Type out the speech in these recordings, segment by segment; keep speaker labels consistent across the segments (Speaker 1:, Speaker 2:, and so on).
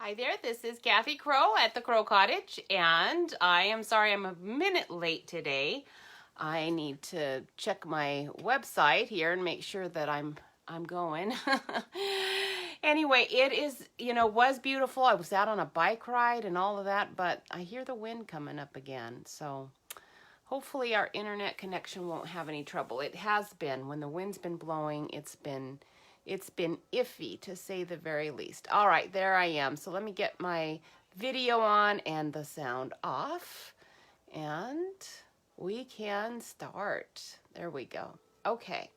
Speaker 1: Hi there, this is Kathy Crow at the Crow Cottage, and I am sorry I'm a minute late today. I need to check my website here and make sure that I'm going. Anyway, it is, was beautiful. I was out on a bike ride and all of that, but I hear the wind coming up again, so hopefully our internet connection won't have any trouble. It has been. When the wind's been blowing, it's been iffy, to say the very least. All right, there I am. So let me get my video on and the sound off, and we can start. There we go. Okay.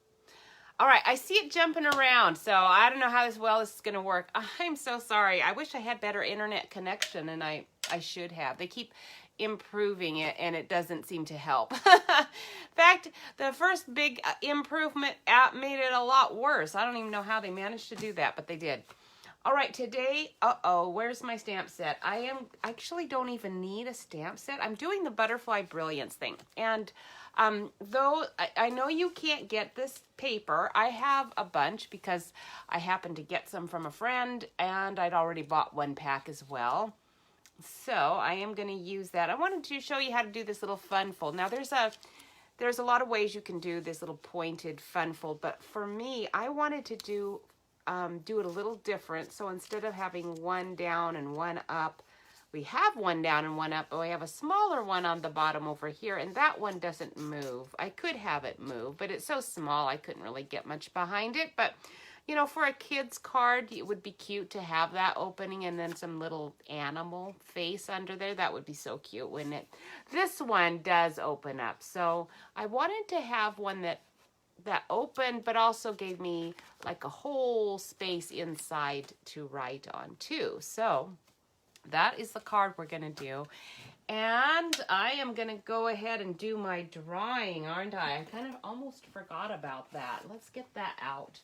Speaker 1: All right, I see it jumping around, so I don't know how this is going to work. I'm so sorry. I wish I had better internet connection, and I should have. They keep improving it, and it doesn't seem to help. In fact, the first big improvement app made it a lot worse. I don't even know how they managed to do that, but they did. All right, today, where's my stamp set? I actually don't even need a stamp set. I'm doing the Butterfly Brilliance thing. And though I know you can't get this paper, I have a bunch because I happened to get some from a friend, and I'd already bought one pack as well. So I am going to use that. I wanted to show you how to do this little fun fold. Now there's a lot of ways you can do this little pointed fun fold, but for me, I wanted to do it a little different. So instead of having one down and one up, we have one down and one up, but we have a smaller one on the bottom over here, and that one doesn't move. I could have it move, but it's so small I couldn't really get much behind it. But for a kid's card, it would be cute to have that opening and then some little animal face under there. That would be so cute, wouldn't it? This one does open up. So I wanted to have one that opened, but also gave me like a whole space inside to write on too. So that is the card we're going to do. And I am going to go ahead and do my drawing, aren't I? I kind of almost forgot about that. Let's get that out.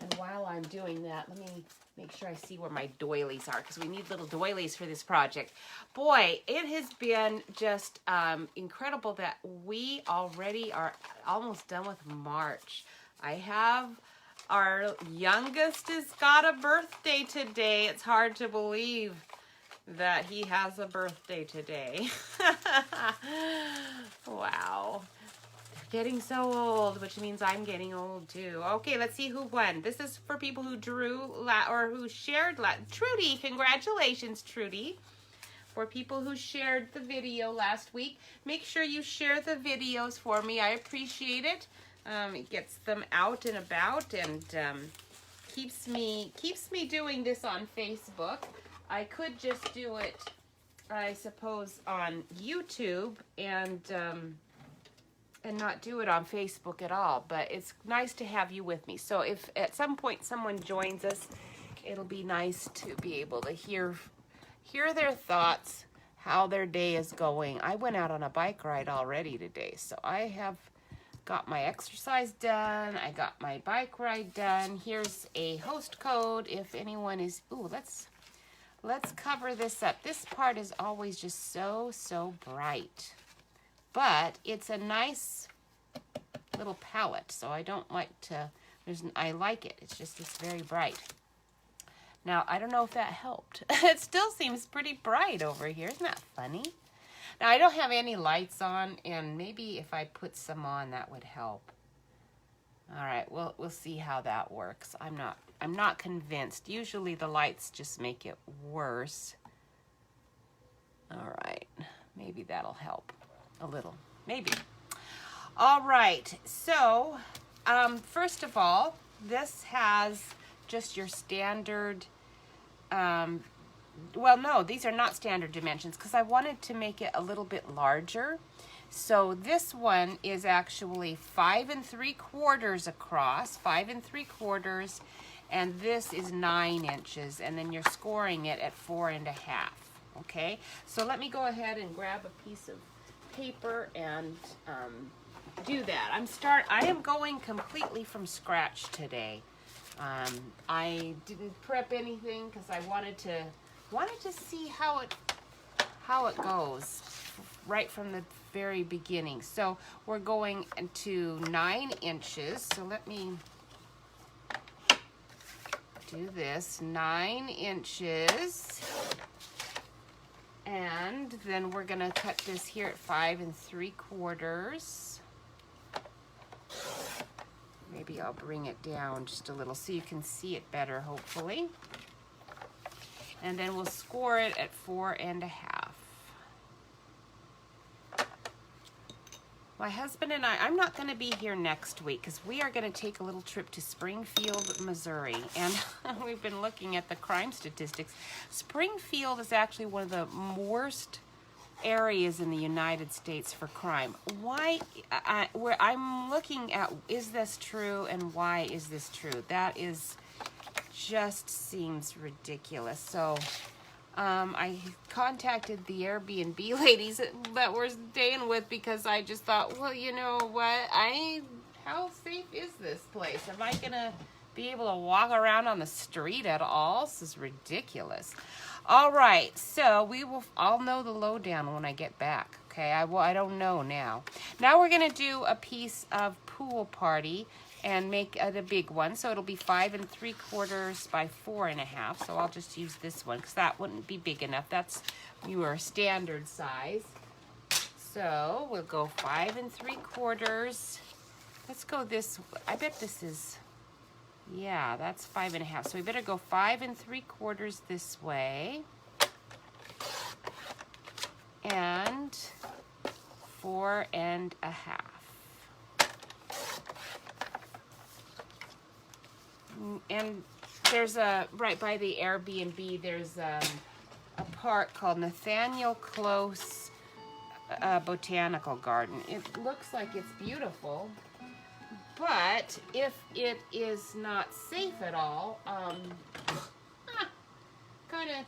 Speaker 1: And while I'm doing that, let me make sure I see where my doilies are, because we need little doilies for this project. Boy, it has been just incredible that we already are almost done with March. I have our youngest has got a birthday today. It's hard to believe that he has a birthday today. Wow. Getting so old, which means I'm getting old too. Okay, let's see who won. This is for people who drew or who shared. Trudy, congratulations, Trudy. For people who shared the video last week, make sure you share the videos for me. I appreciate it. It gets them out and about, and keeps me doing this on Facebook. I could just do it, I suppose, on YouTube and not do it on Facebook at all, but it's nice to have you with me. So if at some point someone joins us, it'll be nice to be able to hear their thoughts, how their day is going. I went out on a bike ride already today, so I have got my exercise done. I got my bike ride done. Here's a host code if anyone is, let's cover this up. This part is always just so bright. But it's a nice little palette, so I don't like to, I like it. It's very bright. Now, I don't know if that helped. It still seems pretty bright over here. Isn't that funny? Now, I don't have any lights on, and maybe if I put some on, that would help. All right, we'll see how that works. I'm not convinced. Usually the lights just make it worse. All right, maybe that'll help. A little, maybe. All right, so first of all, this has just your standard, well, no, these are not standard dimensions because I wanted to make it a little bit larger. So this one is actually 5 3/4 across, 5 3/4, and this is 9 inches, and then you're scoring it at 4 1/2. Okay, so let me go ahead and grab a piece of paper and do that. I am going completely from scratch today. I didn't prep anything because I wanted to see how it goes right from the very beginning. So we're going to 9 inches. So let me do this 9 inches. And then we're gonna cut this here at 5 3/4. Maybe I'll bring it down just a little so you can see it better, hopefully. And then we'll score it at 4 1/2. My husband and I'm not going to be here next week because we are going to take a little trip to Springfield, Missouri. And we've been looking at the crime statistics. Springfield is actually one of the worst areas in the United States for crime. Why? Where I'm looking at, is this true and why is this true? That is just seems ridiculous. So I contacted the Airbnb ladies that we're staying with because I just thought, well, you know what? How safe is this place? Am I gonna be able to walk around on the street at all? This is ridiculous. All right, so I'll know the lowdown when I get back. Okay, I don't know now. Now we're gonna do a piece of pool party and make it a big one. So it'll be 5 3/4 by 4 1/2. So I'll just use this one because that wouldn't be big enough. That's your standard size. So we'll go 5 3/4. Let's go this, I bet this is, yeah, that's 5 1/2. So we better go 5 3/4 this way. And 4 1/2. And there's right by the Airbnb, there's a park called Nathaniel Close Botanical Garden. It looks like it's beautiful, but if it is not safe at all, kind of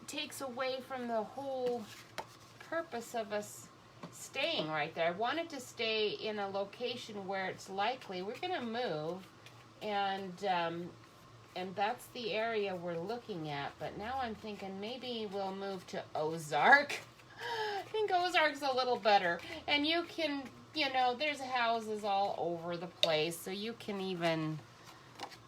Speaker 1: takes away from the whole purpose of us staying right there. I wanted to stay in a location where it's likely we're going to move. And that's the area we're looking at. But now I'm thinking maybe we'll move to Ozark. I think Ozark's a little better. And you can, you know, there's houses all over the place. So you can even,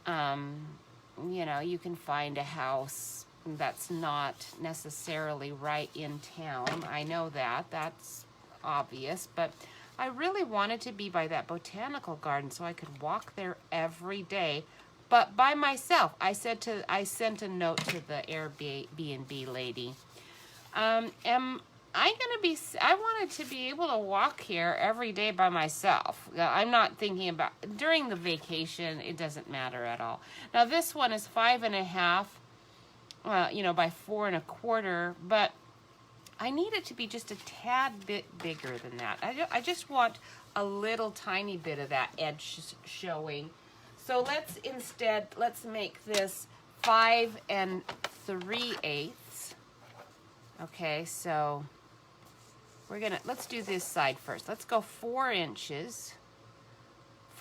Speaker 1: you know, you can find a house that's not necessarily right in town. I know that. That's obvious. But I really wanted to be by that botanical garden so I could walk there every day, but by myself. I sent a note to the Airbnb lady. I wanted to be able to walk here every day by myself. I'm not thinking about, during the vacation, it doesn't matter at all. Now this one is 5 1/2, you know, by 4 1/4, but I need it to be just a tad bit bigger than that. I just want a little tiny bit of that edge showing. So let's make this 5 3/8. Okay, so let's do this side first. Let's go 4 inches.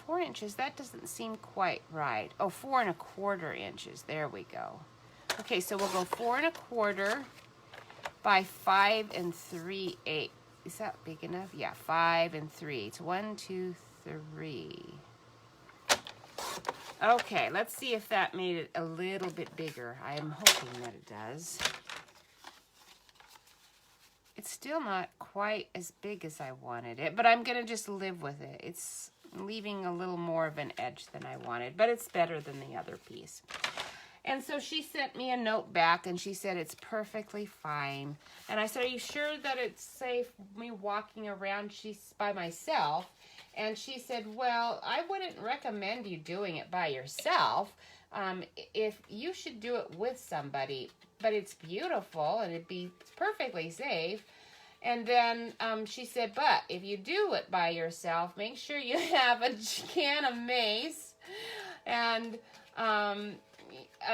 Speaker 1: 4 inches, that doesn't seem quite right. Oh, 4 1/4 inches, there we go. Okay, so we'll go 4 1/4 by 5 3/8. Is that big enough? Yeah, 5 3/8. 1, 2, 3. Okay, let's see if that made it a little bit bigger. I am hoping that it does. It's still not quite as big as I wanted it, but I'm gonna just live with it. It's leaving a little more of an edge than I wanted, but it's better than the other piece. And so she sent me a note back and she said it's perfectly fine. And I said, are you sure that it's safe me walking around by myself? And she said, well, I wouldn't recommend you doing it by yourself. If you should do it with somebody, but it's beautiful and it'd be perfectly safe. And then she said, but if you do it by yourself, make sure you have a can of mace and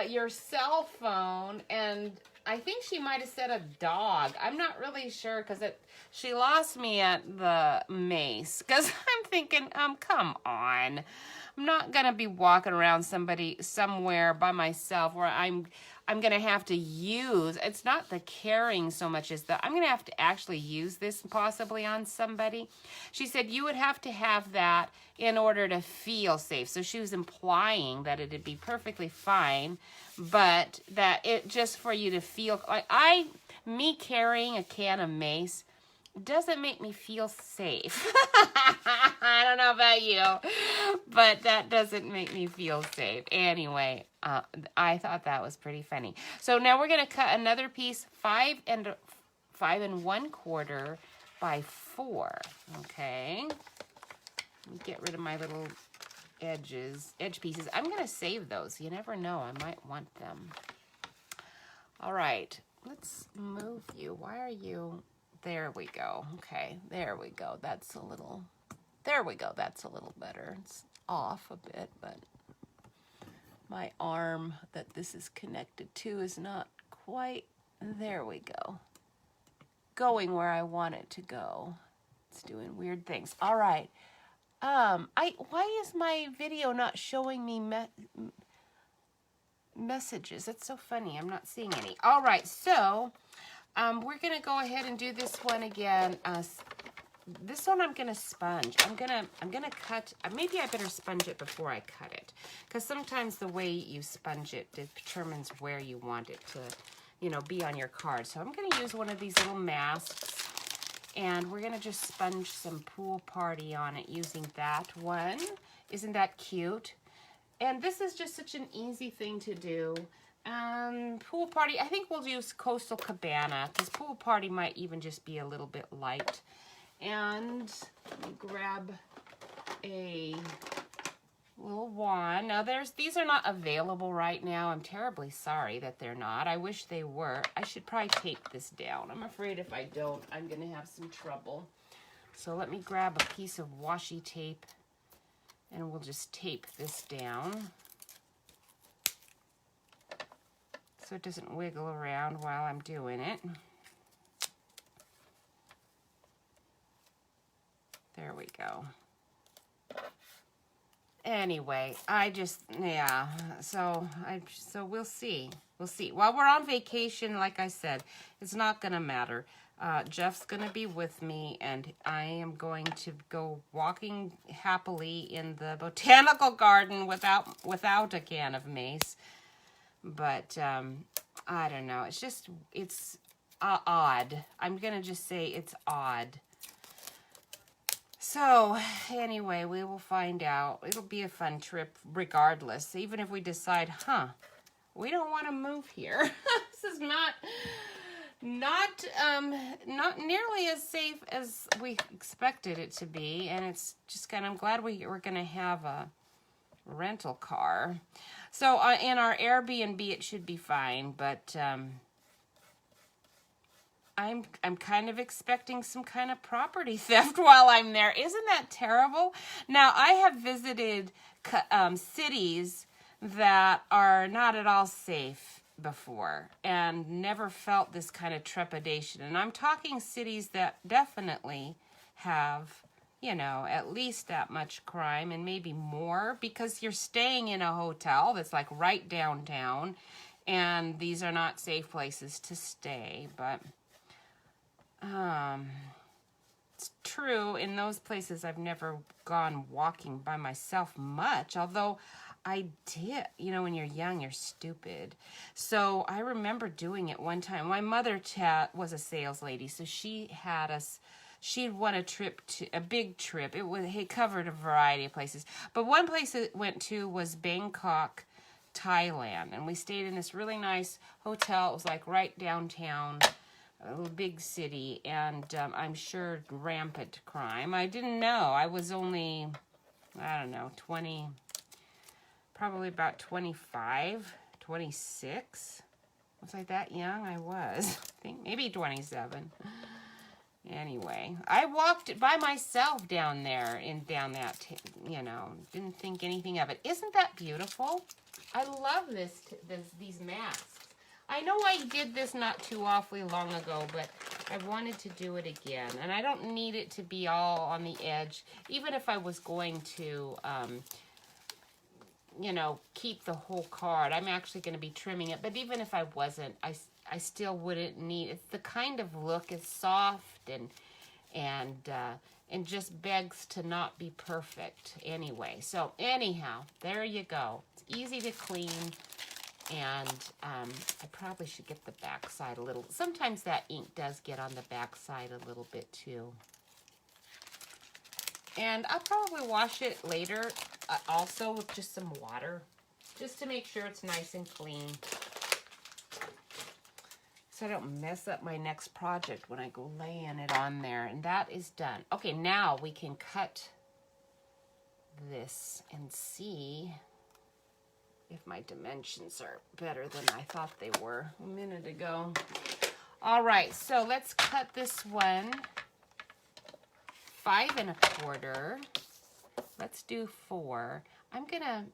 Speaker 1: your cell phone, and I think she might have said a dog. I'm not really sure because she lost me at the mace because I'm thinking, come on. I'm not going to be walking around somewhere by myself where I'm going to have to use, it's not the carrying so much as I'm going to have to actually use this possibly on somebody. She said you would have to have that in order to feel safe. So she was implying that it'd be perfectly fine, but that it just for you to feel, like me carrying a can of mace doesn't make me feel safe. I don't know about you, but that doesn't make me feel safe. Anyway, I thought that was pretty funny. So now we're going to cut another piece, 5 1/4 by 4. Okay. Get rid of my little edge pieces. I'm going to save those. You never know. I might want them. All right. Let's move you. Why are you... There we go. Okay, there we go. That's a little, there we go. That's a little better. It's off a bit, but my arm that this is connected to is not quite, there we go. Going where I want it to go. It's doing weird things. All right. Why is my video not showing me messages? That's so funny. I'm not seeing any. All right, so... we're going to go ahead and do this one again. This one I'm going to sponge. I'm going to cut. Maybe I better sponge it before I cut it. Because sometimes the way you sponge it determines where you want it to, you know, be on your card. So I'm going to use one of these little masks. And we're going to just sponge some Pool Party on it using that one. Isn't that cute? And this is just such an easy thing to do. Pool Party, I think we'll use Coastal Cabana because Pool Party might even just be a little bit light. And let me grab a little wand. Now these are not available right now. I'm terribly sorry that they're not. I wish they were. I should probably tape this down. I'm afraid if I don't, I'm going to have some trouble. So let me grab a piece of washi tape and we'll just tape this down, so it doesn't wiggle around while I'm doing it. There we go. Anyway, so we'll see. We'll see. While we're on vacation, like I said, it's not going to matter. Jeff's going to be with me, and I am going to go walking happily in the botanical garden without a can of mace. But I don't know. It's odd. I'm going to just say it's odd. So anyway, we will find out. It'll be a fun trip regardless. Even if we decide, we don't want to move here. This is not nearly as safe as we expected it to be. And it's just I'm glad we're going to have a rental car. So in our Airbnb, it should be fine, but I'm kind of expecting some kind of property theft while I'm there. Isn't that terrible? Now, I have visited cities that are not at all safe before and never felt this kind of trepidation. And I'm talking cities that definitely have, you know, at least that much crime and maybe more, because you're staying in a hotel that's like right downtown, and these are not safe places to stay. But it's true, in those places I've never gone walking by myself much, although I did. You know, when you're young, you're stupid. So I remember doing it one time. My mother was a sales lady, so she had us. She'd won a big trip. It covered a variety of places. But one place it went to was Bangkok, Thailand. And we stayed in this really nice hotel. It was like right downtown, a little big city. And I'm sure rampant crime. I didn't know. I was only, I don't know, 20, probably about 25, 26. Was I that young? I was. I think maybe 27. Anyway, I walked by myself down there you know, didn't think anything of it. Isn't that beautiful? I love these masks. I know I did this not too awfully long ago, but I wanted to do it again. And I don't need it to be all on the edge. Even if I was going to you know, keep the whole card. I'm actually going to be trimming it, but even if I wasn't, I still wouldn't need, it's the kind of look is soft and just begs to not be perfect anyway. So anyhow, there you go. It's easy to clean, and I probably should get the back side a little. Sometimes that ink does get on the back side a little bit too. And I'll probably wash it later also with just some water, just to make sure it's nice and clean, so I don't mess up my next project when I go laying it on there. And that is done. Okay, now we can cut this and see if my dimensions are better than I thought they were a minute ago. All right, so let's cut this one 5 1/4. Let's do 4. I'm gonna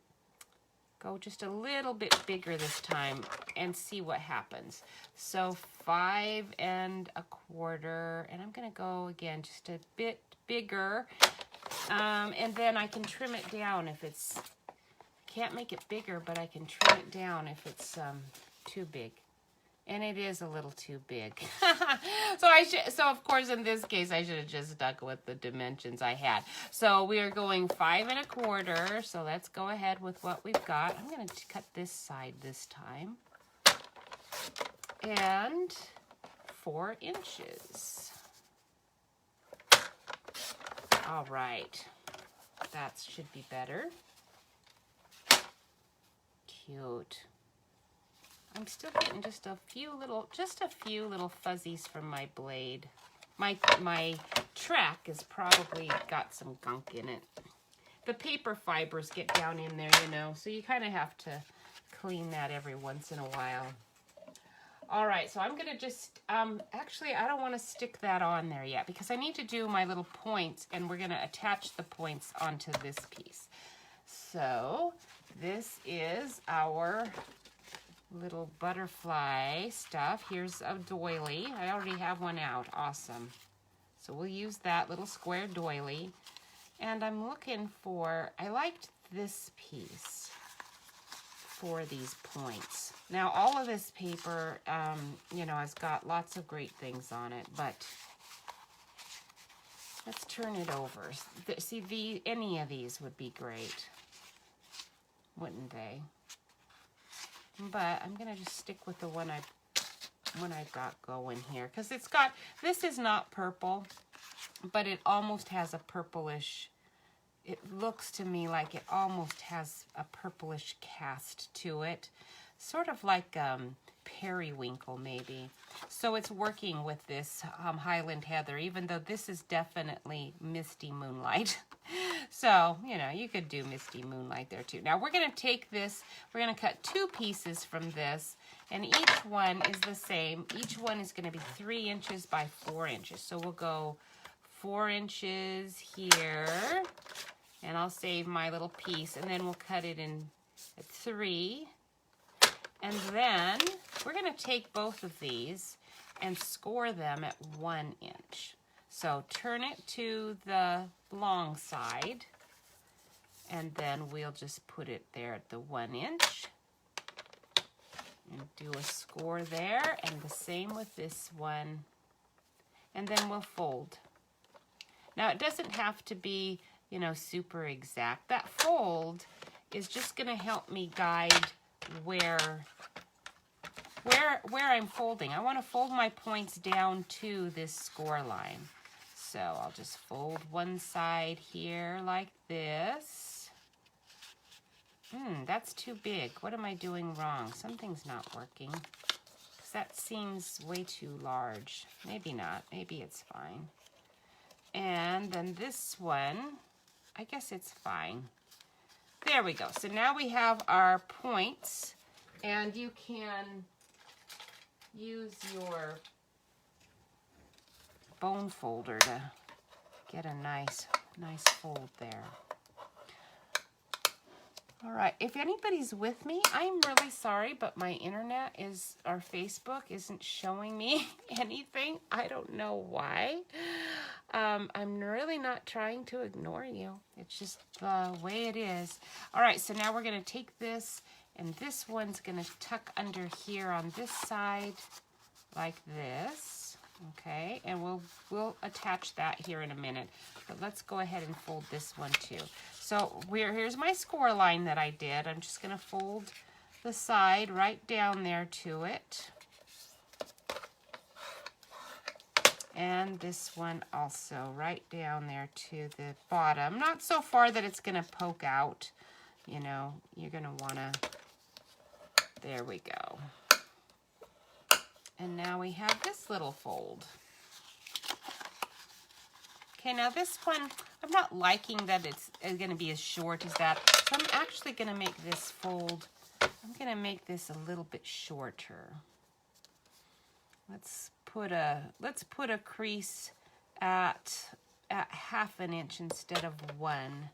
Speaker 1: go just a little bit bigger this time and see what happens. So 5 1/4, and I'm gonna go again just a bit bigger, and then I can trim it down if it's, can't make it bigger, but I can trim it down if it's too big. And it is a little too big. So of course in this case I should have just stuck with the dimensions I had. So we are going 5 1/4. So let's go ahead with what we've got. I'm going to cut this side this time. And 4 inches. All right. That should be better. Cute. I'm still getting just a few little fuzzies from my blade. My track has probably got some gunk in it. The paper fibers get down in there, you know, so you kind of have to clean that every once in a while. All right, so I'm gonna just, actually I don't wanna stick that on there yet because I need to do my little points, and we're gonna attach the points onto this piece. So this is our little butterfly stuff. Here's a doily. I already have one out. Awesome. So we'll use that little square doily. And I'm looking for, I liked this piece for these points. Now all of this paper, you know, has got lots of great things on it, but let's turn it over. See, any of these would be great, wouldn't they? But I'm gonna just stick with the one I've got going here, because it's got, this is not purple, but it almost has a purplish, it looks to me like it almost has a purplish cast to it, sort of like periwinkle maybe. So it's working with this Highland Heather, even though this is definitely Misty Moonlight. So, you know, you could do Misty Moonlight there too. Now we're going to take this, we're going to cut 2 pieces from this, and each one is the same. Each one is going to be 3 inches by 4 inches. So we'll go 4 inches here, and I'll save my little piece, and then we'll cut it in at 3. And then we're going to take both of these and score them at 1 inch. So turn it to the long side, and then we'll just put it there at the 1 inch. And do a score there, and the same with this one. And then we'll fold. Now it doesn't have to be, you know, super exact. That fold is just going to help me guide where I'm folding. I want to fold my points down to this score line. So I'll just fold one side here like this. That's too big. What am I doing wrong? Something's not working, because that seems way too large. Maybe not. Maybe it's fine. And then this one, I guess it's fine. There we go. So now we have our points, and you can use your bone folder to get a nice fold there. All right, if anybody's with me, I'm really sorry, but my internet our Facebook isn't showing me anything. I don't know why. I'm really not trying to ignore you. It's just the way it is. All right, so now we're gonna take this, and this one's gonna tuck under here on this side, like this, okay? And we'll attach that here in a minute. But let's go ahead and fold this one too. So here's my score line that I did. I'm just gonna fold the side right down there to it. And this one also right down there to the bottom. Not so far that it's gonna poke out. You know, you're gonna wanna, there we go. And now we have this little fold. Okay, now this one, I'm not liking that it's going to be as short as that. So I'm actually going to make this fold, I'm going to make this a little bit shorter. Let's put a crease at 1/2 inch instead of 1.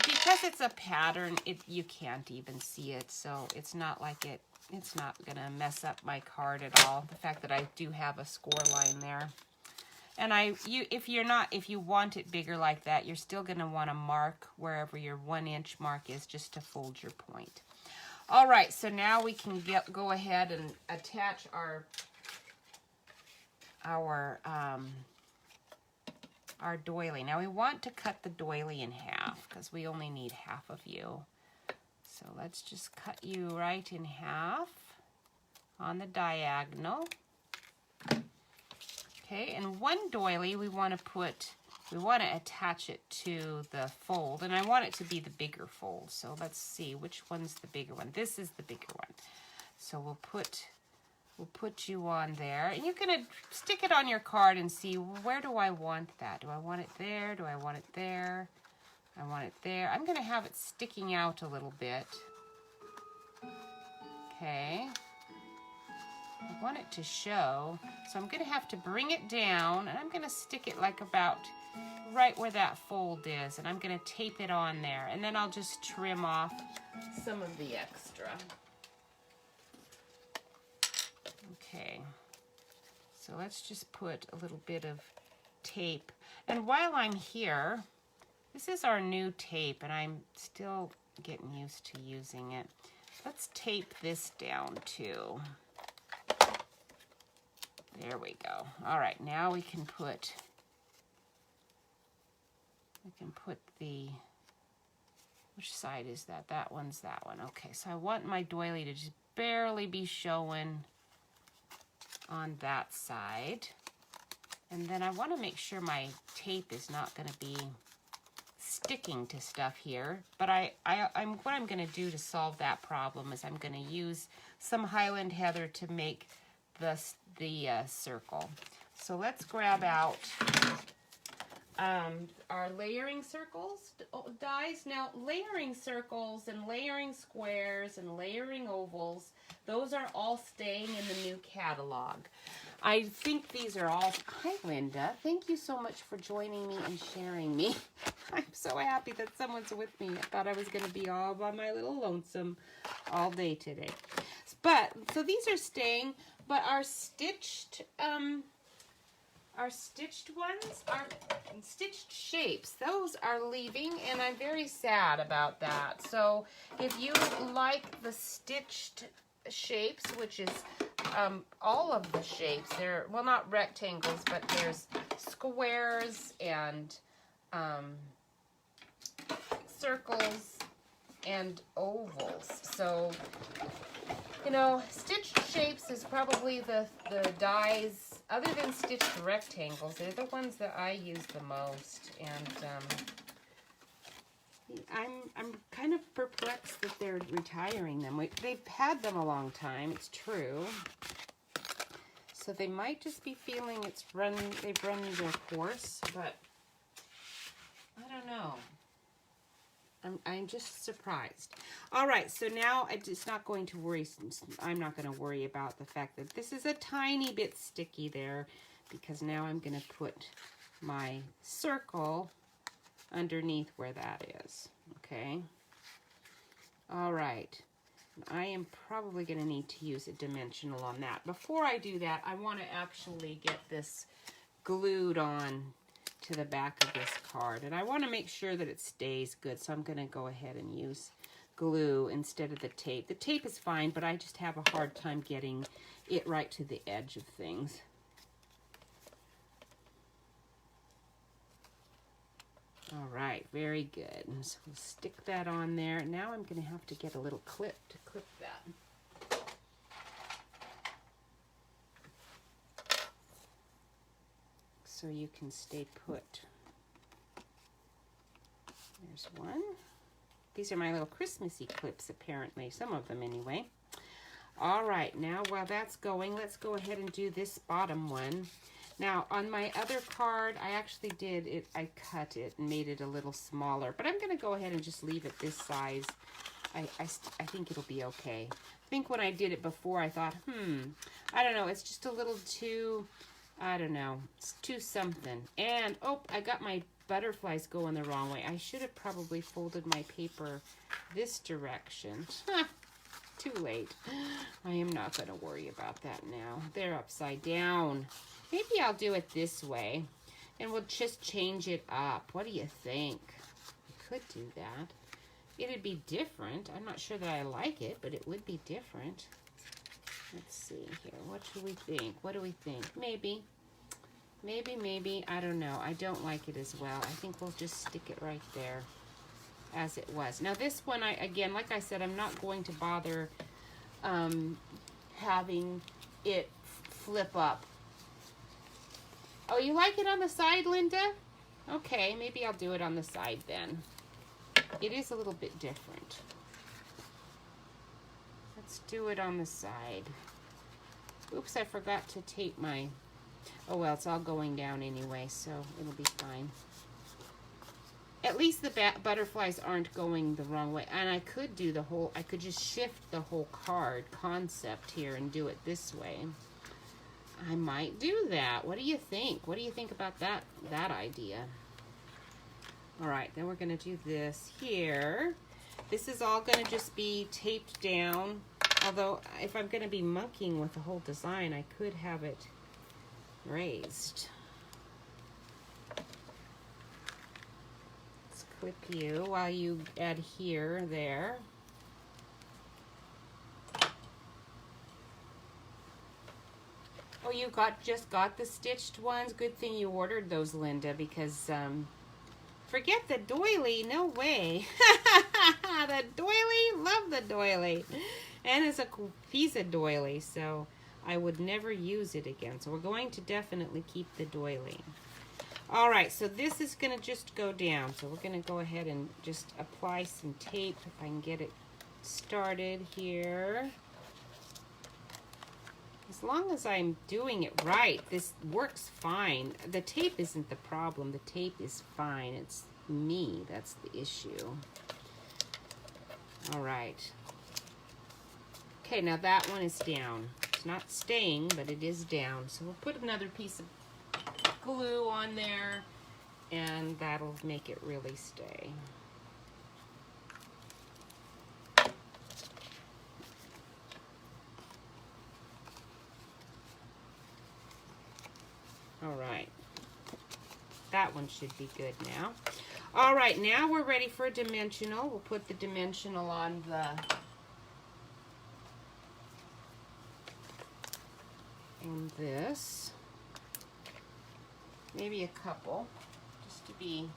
Speaker 1: Because it's a pattern, you can't even see it, so it's not like it's not going to mess up my card at all. The fact that I do have a score line there. And if you want it bigger like that, you're still going to want to mark wherever your 1 inch mark is just to fold your point. All right, so now we can go ahead and attach our doily. Now we want to cut the doily in half because we only need half of you. So let's just cut you right in half on the diagonal. Okay, and one doily we want to attach it to the fold, and I want it to be the bigger fold. So let's see which one's the bigger one. This is the bigger one. So we'll put you on there, and you're gonna stick it on your card and see, where do I want that? Do I want it there? Do I want it there? I want it there. I'm gonna have it sticking out a little bit. Okay. I want it to show, so I'm going to have to bring it down, and I'm going to stick it like about right where that fold is, and I'm going to tape it on there, and then I'll just trim off some of the extra. Okay, so let's just put a little bit of tape, and while I'm here, this is our new tape, and I'm still getting used to using it. Let's tape this down too. There we go. All right, now we can put which side is that? That one's that one. Okay, so I want my doily to just barely be showing on that side. And then I want to make sure my tape is not going to be sticking to stuff here. But what I'm going to do to solve that problem is I'm going to use some Highland Heather to make the circle. So let's grab out our layering circles dies. Now, layering circles and layering squares and layering ovals, those are all staying in the new catalog. I think these are all... Hi, Linda. Thank you so much for joining me and sharing me. I'm so happy that someone's with me. I thought I was going to be all by my little lonesome all day today. But, so these are staying, but our stitched ones, our stitched shapes, those are leaving, and I'm very sad about that. So if you like the stitched shapes, which is all of the shapes, they're, well, not rectangles, but there's squares and circles and ovals. So, you know, stitched shapes is probably the dies, other than stitched rectangles, they're the ones that I use the most. And I'm kind of perplexed that they're retiring them. They've had them a long time, it's true. So they might just be feeling they've run their course, but I don't know. I'm just surprised. All right, so now it's not going to worry. I'm not going to worry about the fact that this is a tiny bit sticky there, because now I'm going to put my circle underneath where that is. Okay. All right. I am probably going to need to use a dimensional on that. Before I do that, I want to actually get this glued on to the back of this card. And I want to make sure that it stays good. So I'm going to go ahead and use glue instead of the tape. The tape is fine, but I just have a hard time getting it right to the edge of things. All right, very good. And so we'll stick that on there. Now I'm going to have to get a little clip to clip that. So you can stay put. There's one. These are my little Christmassy clips, apparently. Some of them, anyway. All right, now while that's going, let's go ahead and do this bottom one. Now, on my other card, I actually did it. I cut it and made it a little smaller. But I'm going to go ahead and just leave it this size. I think it'll be okay. I think when I did it before, I thought, I don't know. It's just a little too, I don't know. It's too something. And, oh, I got my butterflies going the wrong way. I should have probably folded my paper this direction. Too late. I am not going to worry about that now. They're upside down. Maybe I'll do it this way, and we'll just change it up. What do you think? I could do that. It'd be different. I'm not sure that I like it, but it would be different. Let's see here. What do we think? What do we think? Maybe. Maybe. I don't know. I don't like it as well. I think we'll just stick it right there as it was. Now this one, again, like I said, I'm not going to bother having it flip up. Oh, you like it on the side, Linda? Okay, maybe I'll do it on the side then. It is a little bit different. Let's do it on the side. Oops, I forgot to tape my... Oh, well, it's all going down anyway, so it'll be fine. At least the butterflies aren't going the wrong way. And I could do the whole... I could just shift the whole card concept here and do it this way. I might do that. What do you think? What do you think about that idea? All right, then we're going to do this here. This is all going to just be taped down. Although, if I'm going to be monkeying with the whole design, I could have it raised. Let's clip you while you adhere there. Oh, you just got the stitched ones? Good thing you ordered those, Linda, because forget the doily. No way. The doily, love the doily. And it's a piece of doily, so I would never use it again. So we're going to definitely keep the doily. All right, so this is going to just go down. So we're going to go ahead and just apply some tape if I can get it started here. As long as I'm doing it right, this works fine. The tape isn't the problem. The tape is fine. It's me that's the issue. All right. Okay, now that one is down. It's not staying, but it is down. So we'll put another piece of glue on there, and that'll make it really stay. All right, that one should be good now. All right, now we're ready for a dimensional. We'll put the dimensional on this. Maybe a couple, just to be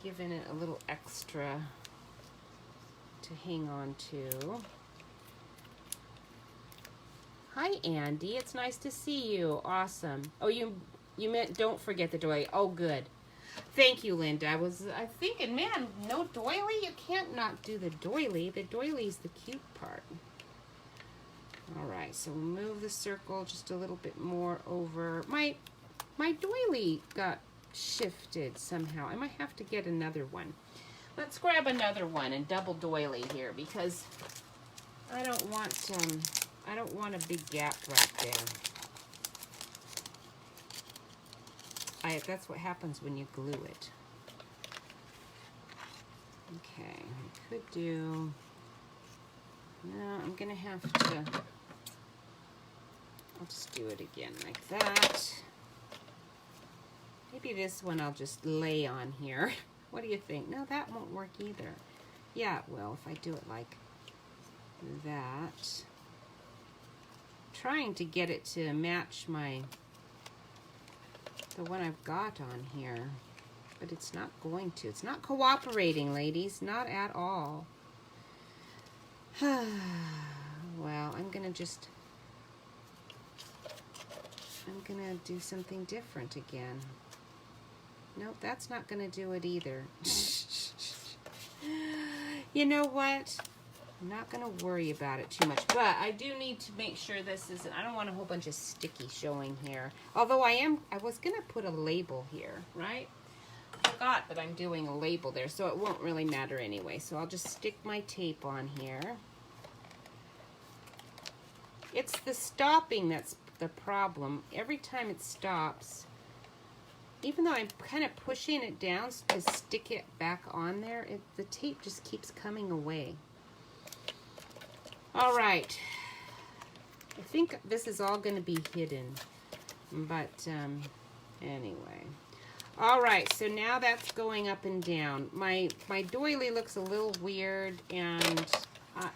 Speaker 1: giving it a little extra to hang on to. Hi, Andy. It's nice to see you. Awesome. Oh, you meant don't forget the doily. Oh, good. Thank you, Linda. I was thinking, man, no doily? You can't not do the doily. The doily's the cute part. All right, so we'll move the circle just a little bit more over. My doily got shifted somehow. I might have to get another one. Let's grab another one and double doily here, because I don't want a big gap right there. That's what happens when you glue it. Okay, I could do, no, I'm gonna have to, I'll just do it again like that. Maybe this one I'll just lay on here. What do you think? No, that won't work either. Yeah, it will if I do it like that. Trying to get it to match the one I've got on here, but it's not going to. It's not cooperating, ladies, not at all. Well, I'm gonna do something different again. Nope, that's not gonna do it either. You know what? I'm not going to worry about it too much, but I do need to make sure this isn't, I don't want a whole bunch of sticky showing here. Although I was going to put a label here, right? I forgot that I'm doing a label there, so it won't really matter anyway. So I'll just stick my tape on here. It's the stopping that's the problem. Every time it stops, even though I'm kind of pushing it down to stick it back on there, the tape just keeps coming away. All right, I think this is all going to be hidden, but anyway. All right, so now that's going up and down. My doily looks a little weird, and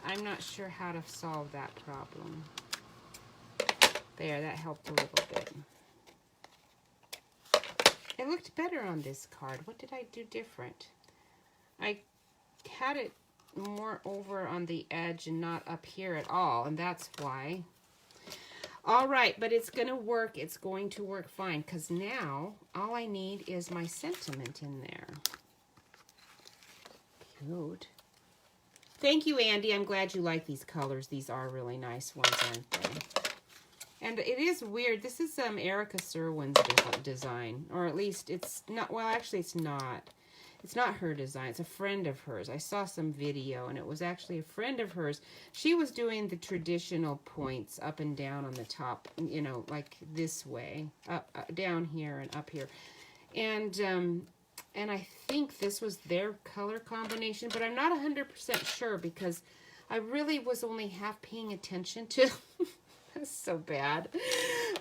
Speaker 1: I'm not sure how to solve that problem. There, that helped a little bit. It looked better on this card. What did I do different? I had it more over on the edge and not up here at all, and that's why. All right, but it's going to work. It's going to work fine, because now all I need is my sentiment in there. Cute. Thank you, Andy. I'm glad you like these colors. These are really nice ones, aren't they? And it is weird. This is Erica Serwin's design, or at least it's not, well, actually it's not. It's not her design. It's a friend of hers. I saw some video, and it was actually a friend of hers. She was doing the traditional points up and down on the top, you know, like this way, up, down here and up here. And I think this was their color combination, but I'm not 100% sure because I really was only half paying attention to. That's so bad.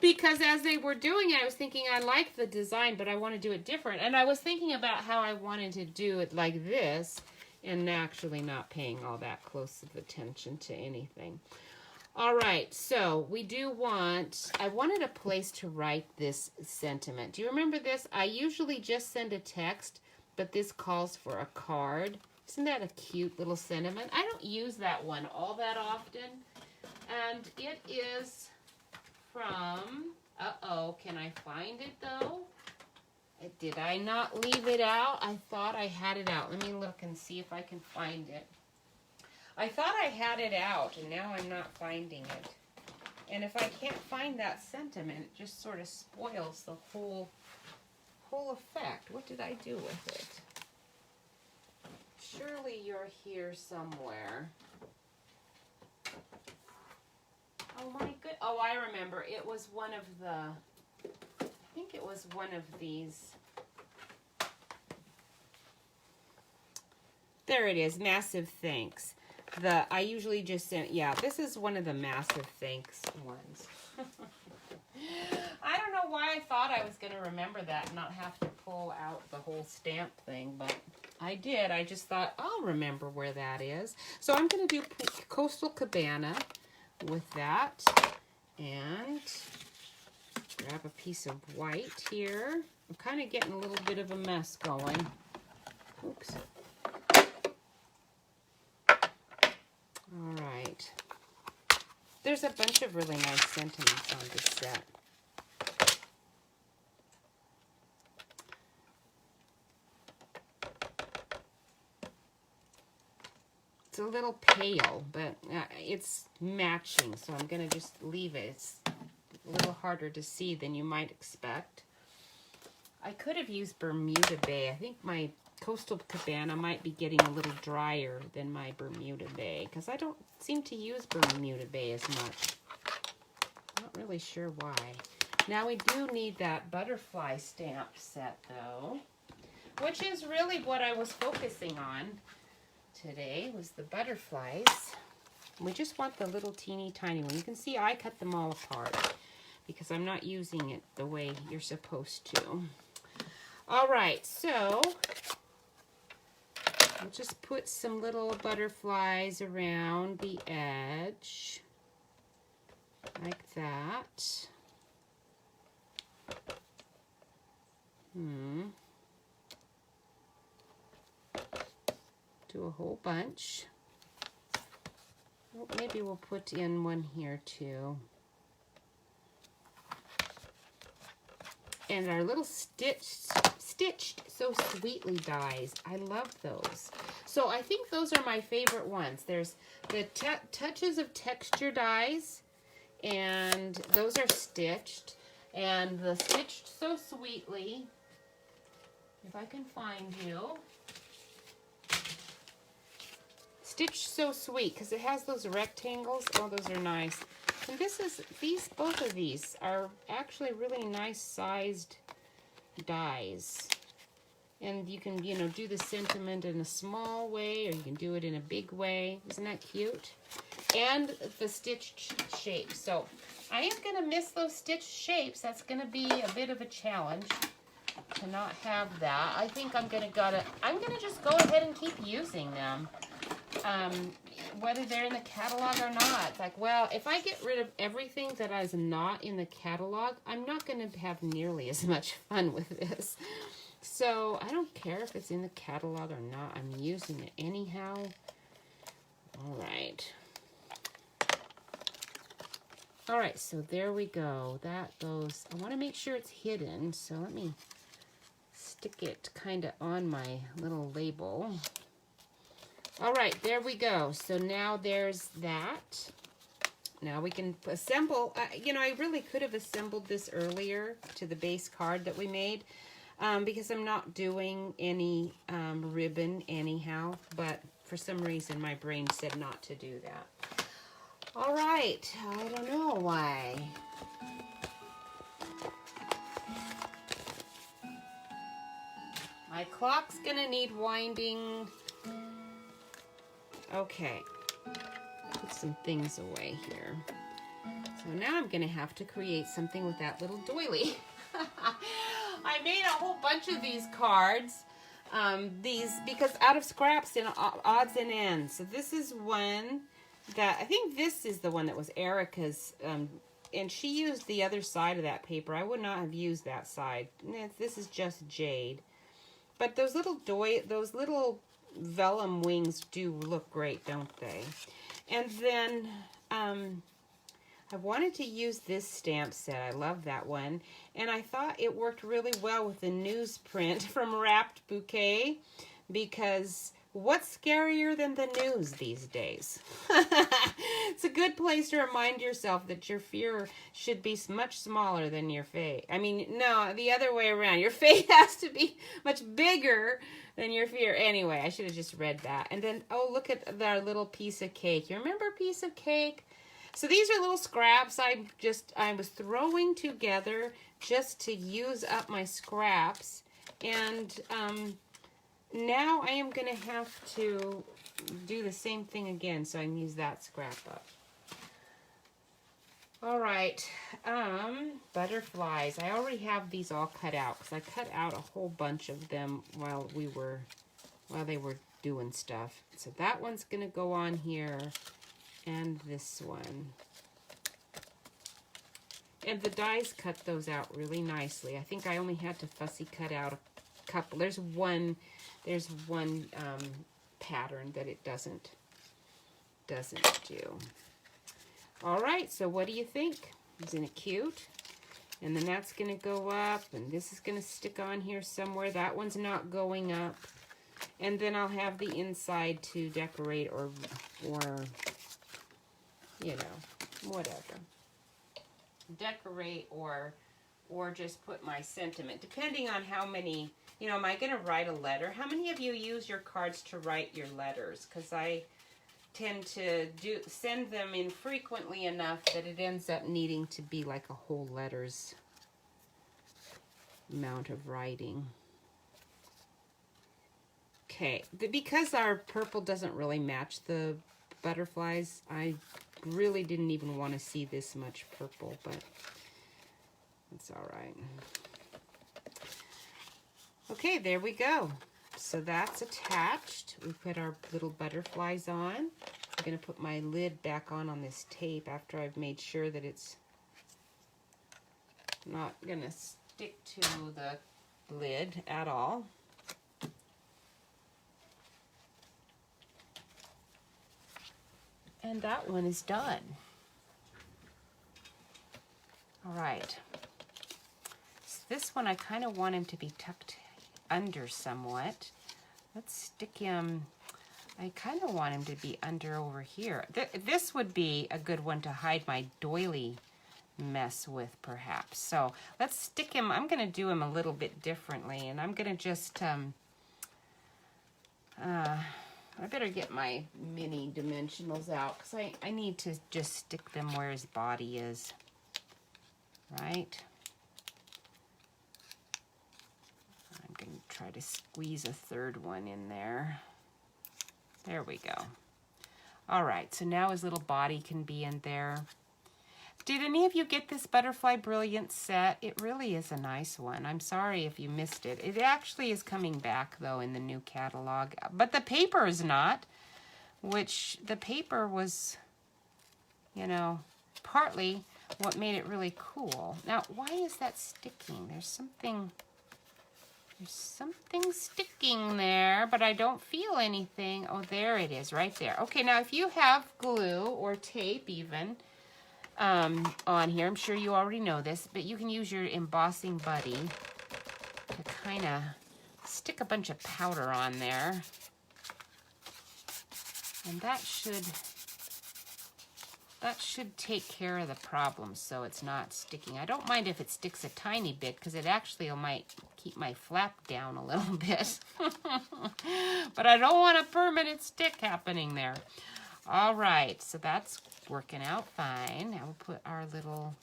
Speaker 1: Because as they were doing it, I was thinking, I like the design, but I want to do it different. And I was thinking about how I wanted to do it like this, and actually not paying all that close of attention to anything. All right, so we do want, I wanted a place to write this sentiment. Do you remember this? I usually just send a text, but this calls for a card. Isn't that a cute little sentiment? I don't use that one all that often. And it is from, can I find it though? Did I not leave it out? I thought I had it out. Let me look and see if I can find it. I thought I had it out, and now I'm not finding it. And if I can't find that sentiment, it just sort of spoils the whole effect. What did I do with it? Surely you're here somewhere. Oh my good, oh, I remember. It was one of the, I think it was one of these. There it is, massive thanks. I usually just send, yeah, this is one of the massive thanks ones. I don't know why I thought I was going to remember that and not have to pull out the whole stamp thing, but I did. I just thought, I'll remember where that is. So I'm going to do Coastal Cabana with that, and grab a piece of white here. I'm kind of getting a little bit of a mess going. Oops. All right. There's a bunch of really nice sentiments on this set. It's a little pale, but it's matching, so I'm going to just leave it. It's a little harder to see than you might expect. I could have used Bermuda Bay. I think my Coastal Cabana might be getting a little drier than my Bermuda Bay, because I don't seem to use Bermuda Bay as much. I'm not really sure why. Now we do need that butterfly stamp set, though, which is really what I was focusing on. today was the butterflies. We just want the little teeny tiny one. You can see I cut them all apart because I'm not using it the way you're supposed to. All right, so we'll just put some little butterflies around the edge, like that. Do a whole bunch. Well, maybe we'll put in one here too. And our little stitched so sweetly dies. I love those. So I think those are my favorite ones. There's the touches of texture dies, and those are stitched. And the stitched so sweetly, if I can find you. Stitched so sweet, because it has those rectangles. Oh, those are nice. And both of these are actually really nice sized dies. And you can, do the sentiment in a small way, or you can do it in a big way. Isn't that cute? And the stitched shapes. So I am going to miss those stitched shapes. That's going to be a bit of a challenge to not have that. I think I'm going to just go ahead and keep using them. Whether they're in the catalog or not. It's like, well, if I get rid of everything that is not in the catalog, I'm not going to have nearly as much fun with this. So I don't care if it's in the catalog or not. I'm using it anyhow. All right. All right, so there we go. That goes. I want to make sure it's hidden, so let me stick it kind of on my little label. All right, there we go. So now there's that. Now we can assemble. I really could have assembled this earlier to the base card that we made because I'm not doing any ribbon anyhow, but for some reason my brain said not to do that. All right, I don't know why. My clock's gonna need winding. Okay, put some things away here. So now I'm gonna have to create something with that little doily. I made a whole bunch of these cards, because out of scraps and odds and ends. So this is one that, I think this is the one that was Erica's, and she used the other side of that paper. I would not have used that side. This is just jade. But those little vellum wings do look great, don't they? And then I wanted to use this stamp set. I love that one. And I thought it worked really well with the newsprint from Wrapped Bouquet, because what's scarier than the news these days? It's a good place to remind yourself that your fear should be much smaller than your faith. I mean, no, the other way around. Your faith has to be much bigger than your fear. Anyway, I should have just read that. And then, oh, look at that little piece of cake. You remember piece of cake? So these are little scraps I was throwing together just to use up my scraps. And now I am going to have to do the same thing again so I can use that scrap up. All right, butterflies. I already have these all cut out because I cut out a whole bunch of them while they were doing stuff. So that one's going to go on here, and this one. And the dies cut those out really nicely. I think I only had to fussy cut out a couple. There's one pattern that it doesn't do. All right, so what do you think? Isn't it cute? And then that's going to go up, and this is going to stick on here somewhere. That one's not going up. And then I'll have the inside to decorate or you know, whatever. Decorate or just put my sentiment, depending on how many, you know, am I going to write a letter? How many of you use your cards to write your letters? Because I tend to send them in frequently enough that it ends up needing to be like a whole letter's amount of writing. Okay, because our purple doesn't really match the butterflies, I really didn't even want to see this much purple, but it's all right. Okay, there we go. So that's attached. We put our little butterflies on. I'm going to put my lid back on this tape after I've made sure that it's not going to stick to the lid at all. And that one is done. All right. So this one I kind of want him to be tucked under somewhat. Let's stick him, I kind of want him to be under over here. This would be a good one to hide my doily mess with, perhaps. So let's stick him, I'm going to do him a little bit differently, and I'm going to just, I better get my mini dimensionals out, because I need to just stick them where his body is, right? I'm going to try to squeeze a third one in there. There we go. All right, so now his little body can be in there. Did any of you get this Butterfly Brilliance set? It really is a nice one. I'm sorry if you missed it. It actually is coming back, though, in the new catalog. But the paper is not, which the paper was, you know, partly what made it really cool. Now, why is that sticking? There's something sticking there, but I don't feel anything. Oh, there it is, right there. Okay, now if you have glue or tape even, on here. I'm sure you already know this, but you can use your embossing buddy to kind of stick a bunch of powder on there. And that should take care of the problem so it's not sticking. I don't mind if it sticks a tiny bit, because it actually might keep my flap down a little bit. But I don't want a permanent stick happening there. All right, so that's working out fine. Now we'll put our little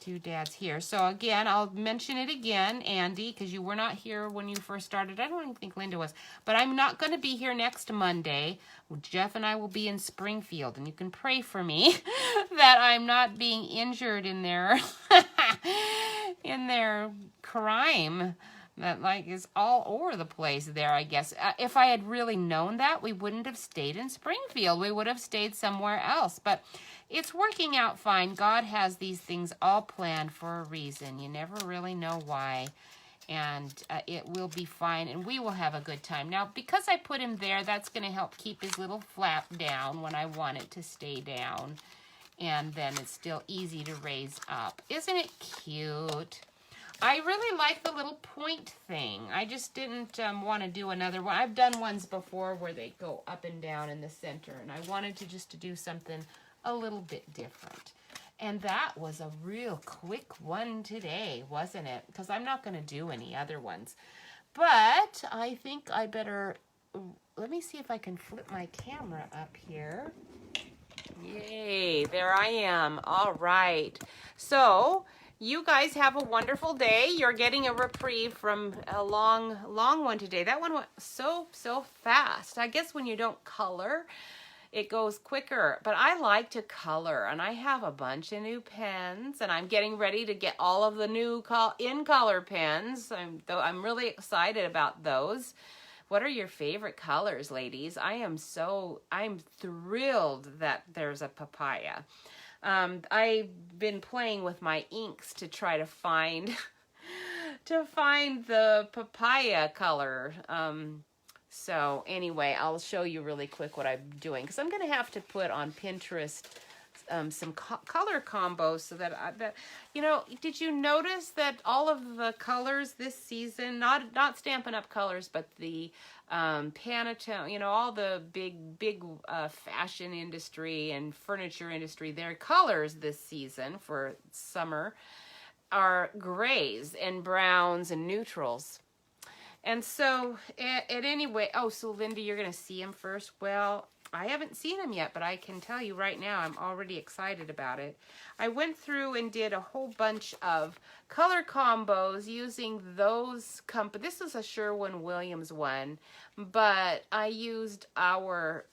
Speaker 1: doodads here. So again, I'll mention it again, Andy, because you were not here when you first started. I don't even think Linda was. But I'm not going to be here next Monday. Jeff and I will be in Springfield, and you can pray for me that I'm not being injured in their in their crime that like is all over the place there, I guess. If I had really known that, we wouldn't have stayed in Springfield. We would have stayed somewhere else. But it's working out fine. God has these things all planned for a reason. You never really know why. And it will be fine, and we will have a good time. Now, because I put him there, that's going to help keep his little flap down when I want it to stay down. And then it's still easy to raise up. Isn't it cute? I really like the little point thing. I just didn't want to do another one. I've done ones before where they go up and down in the center, and I wanted to just to do something a little bit different. And that was a real quick one today, wasn't it? Because I'm not going to do any other ones. But I think I better, let me see if I can flip my camera up here. Yay, there I am. All right. So you guys have a wonderful day. You're getting a reprieve from a long one today. That one went so fast. I guess when you don't color, it goes quicker, but I like to color, and I have a bunch of new pens, and I'm getting ready to get all of the new in-color pens. I'm really excited about those. What are your favorite colors, ladies? I'm thrilled that there's a papaya. I've been playing with my inks to try to find the papaya color. So anyway, I'll show you really quick what I'm doing, because I'm going to have to put on Pinterest some color combos so that you know, did you notice that all of the colors this season, not Stampin' Up! Colors, but the Pantone, you know, all the big fashion industry and furniture industry, their colors this season for summer are grays and browns and neutrals. And so, at any way, oh, so Linda, you're going to see him first? Well, I haven't seen them yet, but I can tell you right now, I'm already excited about it. I went through and did a whole bunch of color combos using those this is a Sherwin-Williams one, but I used our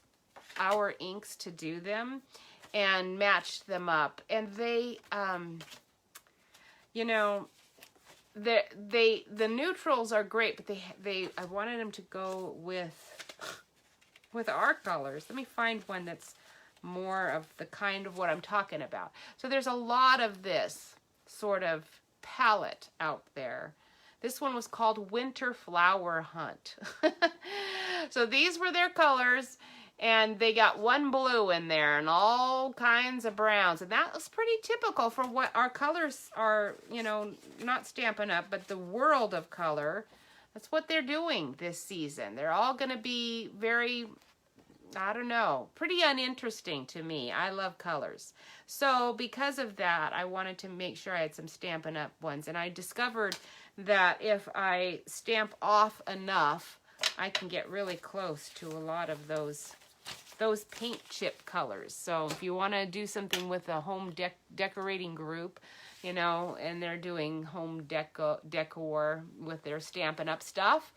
Speaker 1: inks to do them and matched them up. And they, you know, the neutrals are great, but I wanted them to go with our colors. Let me find one that's more of the kind of what I'm talking about. So there's a lot of this sort of palette out there. This one was called Winter Flower Hunt. So these were their colors, and they got one blue in there and all kinds of browns. And that was pretty typical for what our colors are, you know, not Stampin' Up, but the world of color. That's what they're doing this season. They're all going to be very, I don't know, pretty uninteresting to me. I love colors. So because of that, I wanted to make sure I had some Stampin' Up ones. And I discovered that if I stamp off enough, I can get really close to a lot of those paint chip colors. So if you want to do something with a home decorating group, you know, and they're doing home decor with their Stampin' Up stuff,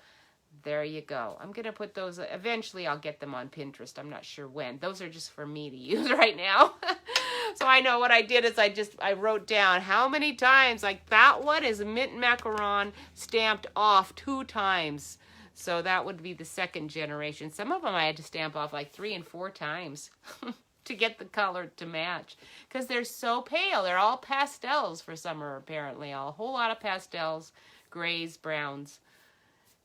Speaker 1: there you go. I'm going to put those, eventually I'll get them on Pinterest. I'm not sure when. Those are just for me to use right now. So I know what I did is I wrote down how many times, like that one is mint macaron stamped off 2 times. So that would be the second generation. Some of them I had to stamp off like 3 and 4 times to get the color to match, because they're so pale. They're all pastels for summer, apparently. A whole lot of pastels, grays, browns,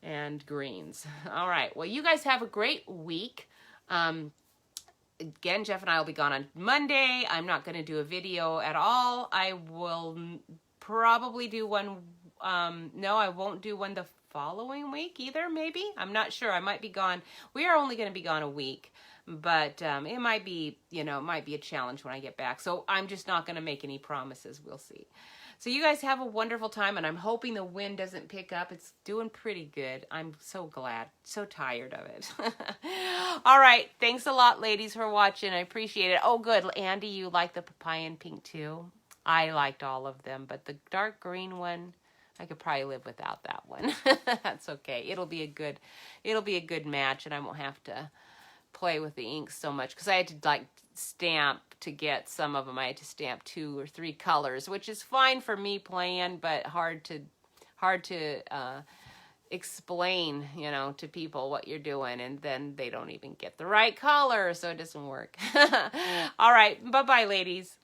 Speaker 1: and greens. All right. Well, you guys have a great week. Again, Jeff and I will be gone on Monday. I'm not going to do a video at all. I will probably do one. No, I won't do one the following week either, maybe. I'm not sure. I might be gone. We are only going to be gone a week, but it might be, you know, it might be a challenge when I get back. So I'm just not going to make any promises. We'll see. So you guys have a wonderful time, and I'm hoping the wind doesn't pick up. It's doing pretty good. I'm so glad. So tired of it. All right. Thanks a lot, ladies, for watching. I appreciate it. Oh, good. Andy, you like the papaya and pink too? I liked all of them, but the dark green one, I could probably live without that one. That's okay. It'll be a good match, and I won't have to play with the inks so much, because I had to like stamp to get some of them. I had to stamp 2 or 3 colors, which is fine for me playing, but hard to explain, you know, to people what you're doing, and then they don't even get the right color, so it doesn't work. All right, bye-bye, ladies.